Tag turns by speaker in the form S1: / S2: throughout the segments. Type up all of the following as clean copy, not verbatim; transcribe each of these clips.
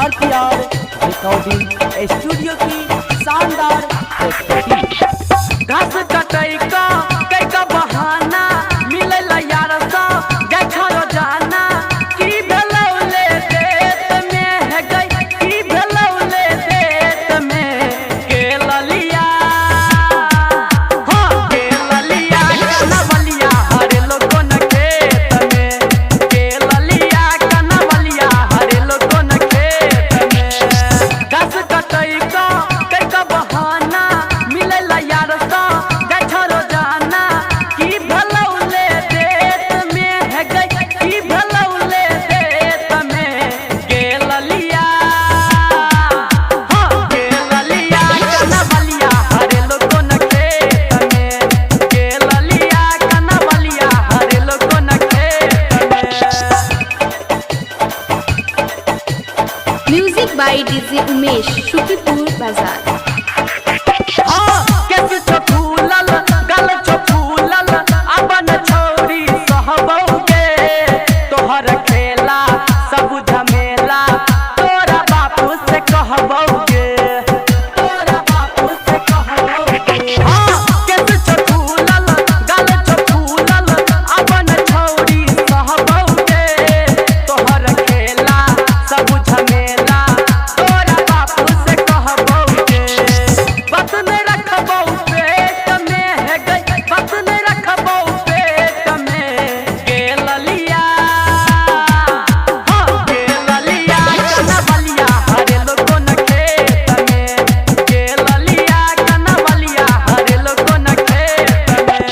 S1: RPR recording studio की शानदार प्रस्तुति।
S2: घास कटई का कई का बहाना मिलेला यार सा गैठा रोजाना की भलौले देत में है गई की भलौले देत में के ललिया हां के ललिया कनवलिया हरे लोगों न खेत में के ललिया कनवलिया हरे लोगों न खेत में घास कटई का कई का बहाना मिलेला यार सा गैठा रोजाना की भलौले देत में है गई की भलौले देत में के ललिया हां के ललिया कनवलिया हरे लोगों न खेत में के ललिया कनवलिया हरे लोगों न खेत में।
S3: Music by DJ Umesh, Shukripur Bazar.
S2: केस छो फूलल गल छो फूलल अपन छोरी सहबौगे तोहर खेला सब झमेला तोरा बापू से कहबौगे तोरा बापू से कहबौगे। केस छो फूलल गल छो फूलल अपन छोरी सहबौगे तोहर खेला सब झमेला तोरा बापू से कहबौगे। बस में रखबौ पेट में है गई बस में रखबौ पेट में के ललिया हां के ललिया कनवलिया हरे लोगों न खेत में के ललिया कनवलिया हरे लोगों न खेत में।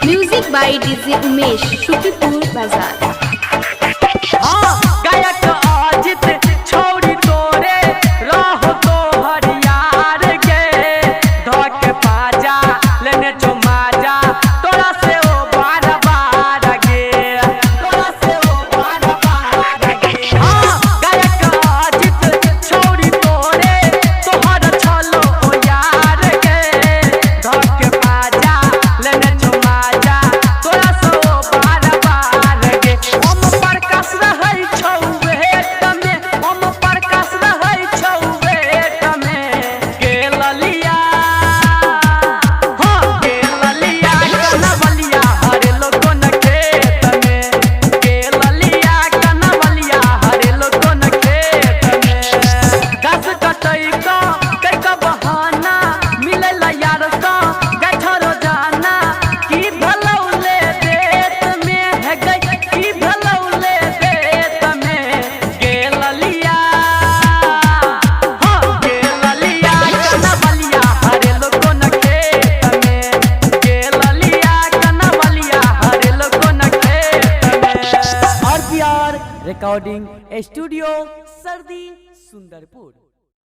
S3: Music by DJ Umesh, Shukripur Bazar.
S2: गायक अजित छोड़ी तोरे रहो तोहर यार गे धक पाजा लेने जो माजा तोरा से ओ बार बार गे तोरा से ओ बार बार गे। गायक अजित छोड़ी तोरे तोहर छलो ओ यार गे धक पाजा लेने जो माजा तोरा से ओ बार बार गे। हम प्रकाश रहै छौ वेट में हम प्रकाश रहै छौ वेट में के ललिया हां के ललिया कनवलिया हरे लोगों न खेत में के ललिया कनवलिया हरे लोगों न खेत में। घास कटई का कई का बहाना मिलेला यार सा गैठा रोजाना की भलौले देत में है गई की भलौले देत में के ललिया हां के ललिया कनवलिया हरे लोगों न खेत में के ललिया कनवलिया हरे लोगों न खेत में।
S1: आरपीआर रिकॉर्डिंग स्टूडियो सर्दी सुंदरपुर।